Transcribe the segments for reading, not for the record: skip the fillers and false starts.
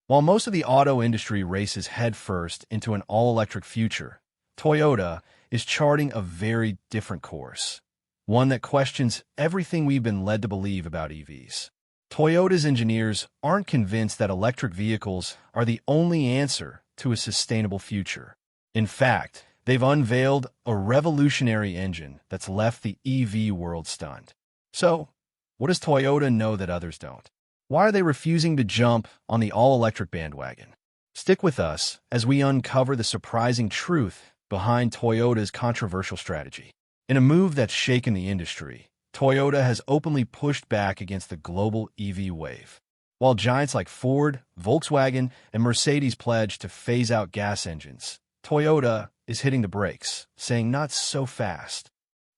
While most of the auto industry races headfirst into an all-electric future, Toyota is charting a very different course, one that questions everything we've been led to believe about EVs. Toyota's engineers aren't convinced that electric vehicles are the only answer to a sustainable future. In fact, they've unveiled a revolutionary engine that's left the EV world stunned. So, what does Toyota know that others don't? Why are they refusing to jump on the all-electric bandwagon? Stick with us as we uncover the surprising truth behind Toyota's controversial strategy. In a move that's shaken the industry, Toyota has openly pushed back against the global EV wave. While giants like Ford, Volkswagen, and Mercedes pledge to phase out gas engines, Toyota is hitting the brakes, saying not so fast.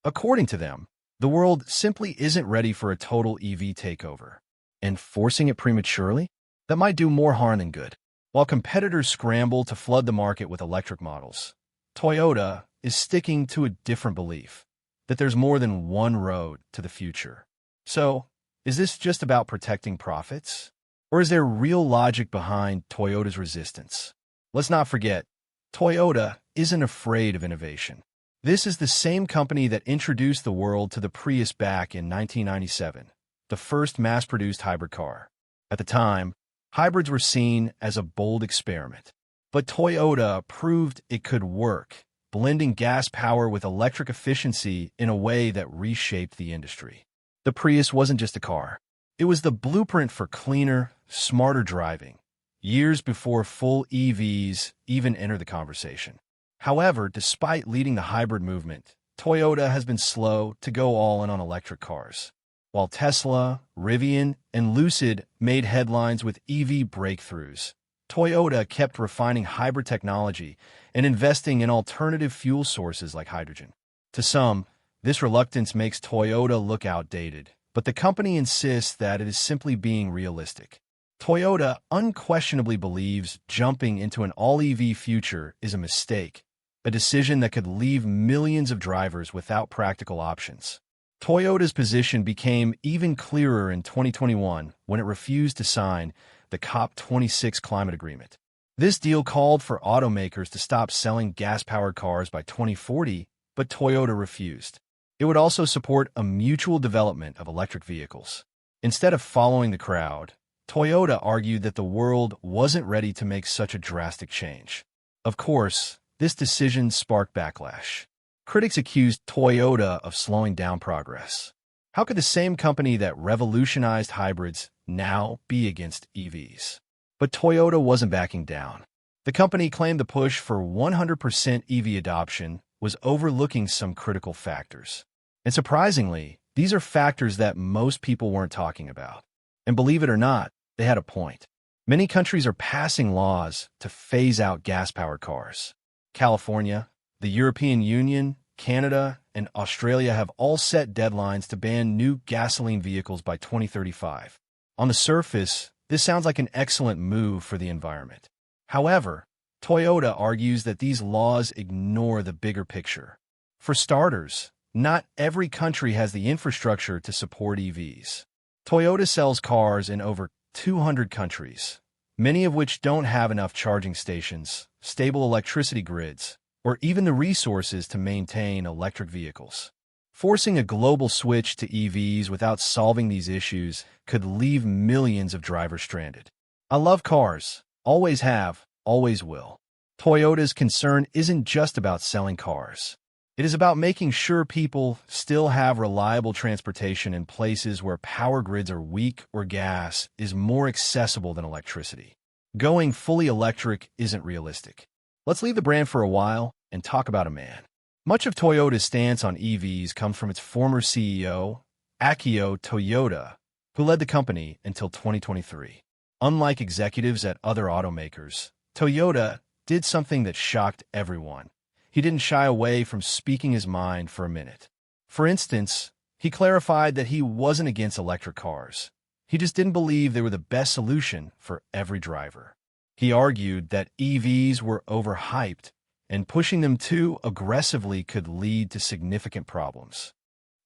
According to them, the world simply isn't ready for a total EV takeover. And forcing it prematurely? That might do more harm than good. While competitors scramble to flood the market with electric models, Toyota is sticking to a different belief, that there's more than one road to the future. So, is this just about protecting profits? Or is there real logic behind Toyota's resistance? Let's not forget, Toyota isn't afraid of innovation. This is the same company that introduced the world to the Prius back in 1997, the first mass-produced hybrid car. At the time, hybrids were seen as a bold experiment. But Toyota proved it could work, blending gas power with electric efficiency in a way that reshaped the industry. The Prius wasn't just a car. It was the blueprint for cleaner, smarter driving, years before full EVs even entered the conversation. However, despite leading the hybrid movement, Toyota has been slow to go all in on electric cars. While Tesla, Rivian, and Lucid made headlines with EV breakthroughs, Toyota kept refining hybrid technology and investing in alternative fuel sources like hydrogen. To some, this reluctance makes Toyota look outdated, but the company insists that it is simply being realistic. Toyota unquestionably believes jumping into an all-EV future is a mistake, a decision that could leave millions of drivers without practical options. Toyota's position became even clearer in 2021 when it refused to sign the COP26 climate agreement. This deal called for automakers to stop selling gas-powered cars by 2040, but Toyota refused. It would also support a mutual development of electric vehicles. Instead of following the crowd, Toyota argued that the world wasn't ready to make such a drastic change. Of course, this decision sparked backlash. Critics accused Toyota of slowing down progress. How could the same company that revolutionized hybrids now be against EVs? But Toyota wasn't backing down. The company claimed the push for 100% EV adoption was overlooking some critical factors. And surprisingly, these are factors that most people weren't talking about. And believe it or not, they had a point. Many countries are passing laws to phase out gas-powered cars. California, the European Union, Canada, and Australia have all set deadlines to ban new gasoline vehicles by 2035. On the surface, this sounds like an excellent move for the environment. However, Toyota argues that these laws ignore the bigger picture. For starters, not every country has the infrastructure to support EVs. Toyota sells cars in over 200 countries, many of which don't have enough charging stations, stable electricity grids, or even the resources to maintain electric vehicles. Forcing a global switch to EVs without solving these issues could leave millions of drivers stranded. I love cars, always have, always will. Toyota's concern isn't just about selling cars. It is about making sure people still have reliable transportation in places where power grids are weak or gas is more accessible than electricity. Going fully electric isn't realistic. Let's leave the brand for a while and talk about a man. Much of Toyota's stance on EVs comes from its former CEO, Akio Toyoda, who led the company until 2023. Unlike executives at other automakers, Toyota did something that shocked everyone. He didn't shy away from speaking his mind for a minute. For instance, he clarified that he wasn't against electric cars. He just didn't believe they were the best solution for every driver. He argued that EVs were overhyped, and pushing them too aggressively could lead to significant problems.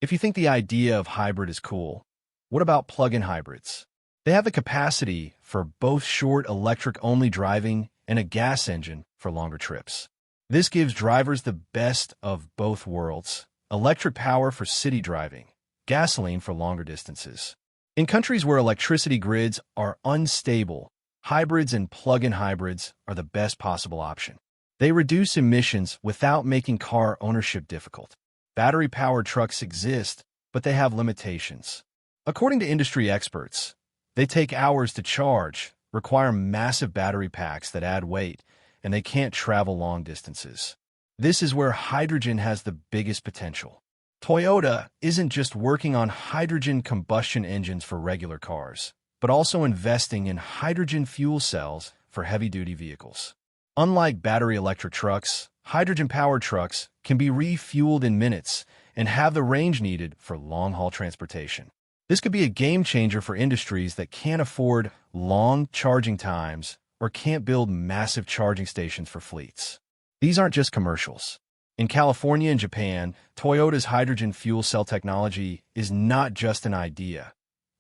If you think the idea of hybrid is cool, what about plug-in hybrids? They have the capacity for both short electric-only driving and a gas engine for longer trips. This gives drivers the best of both worlds: electric power for city driving, gasoline for longer distances. In countries where electricity grids are unstable, hybrids and plug-in hybrids are the best possible option. They reduce emissions without making car ownership difficult. Battery-powered trucks exist, but they have limitations. According to industry experts, they take hours to charge, require massive battery packs that add weight, and they can't travel long distances. This is where hydrogen has the biggest potential. Toyota isn't just working on hydrogen combustion engines for regular cars, but also investing in hydrogen fuel cells for heavy-duty vehicles. Unlike battery electric trucks, hydrogen-powered trucks can be refueled in minutes and have the range needed for long-haul transportation. This could be a game-changer for industries that can't afford long charging times or can't build massive charging stations for fleets. These aren't just commercials. In California and Japan, Toyota's hydrogen fuel cell technology is not just an idea.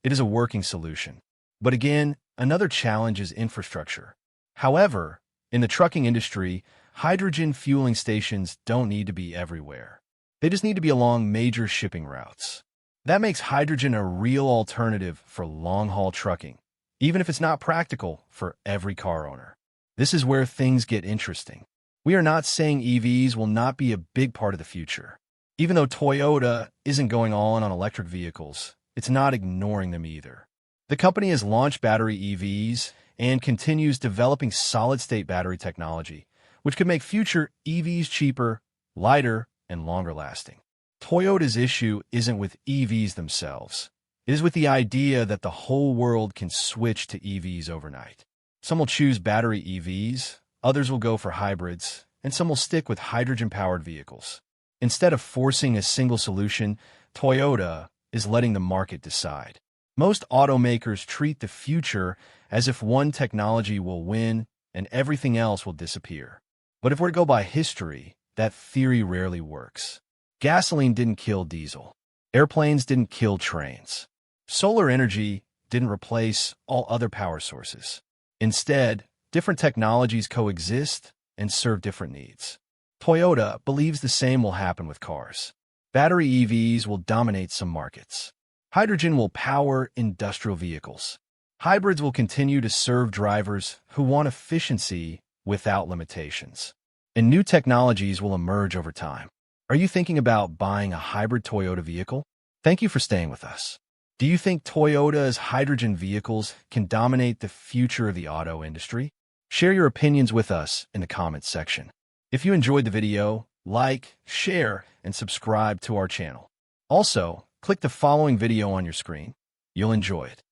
It is a working solution. But again, another challenge is infrastructure. However, in the trucking industry, hydrogen fueling stations don't need to be everywhere. They just need to be along major shipping routes. That makes hydrogen a real alternative for long-haul trucking, even if it's not practical for every car owner. This is where things get interesting. We are not saying EVs will not be a big part of the future. Even though Toyota isn't going all in on electric vehicles, it's not ignoring them either. The company has launched battery EVs and continues developing solid-state battery technology, which could make future EVs cheaper, lighter, and longer-lasting. Toyota's issue isn't with EVs themselves. It is with the idea that the whole world can switch to EVs overnight. Some will choose battery EVs, others will go for hybrids, and some will stick with hydrogen-powered vehicles. Instead of forcing a single solution, Toyota is letting the market decide. Most automakers treat the future as if one technology will win and everything else will disappear. But if we're to go by history, that theory rarely works. Gasoline didn't kill diesel. Airplanes didn't kill trains. Solar energy didn't replace all other power sources. Instead, different technologies coexist and serve different needs. Toyota believes the same will happen with cars. Battery EVs will dominate some markets. Hydrogen will power industrial vehicles. Hybrids will continue to serve drivers who want efficiency without limitations. And new technologies will emerge over time. Are you thinking about buying a hybrid Toyota vehicle? Thank you for staying with us. Do you think Toyota's hydrogen vehicles can dominate the future of the auto industry? Share your opinions with us in the comments section. If you enjoyed the video, like, share, and subscribe to our channel. Also, click the following video on your screen. You'll enjoy it.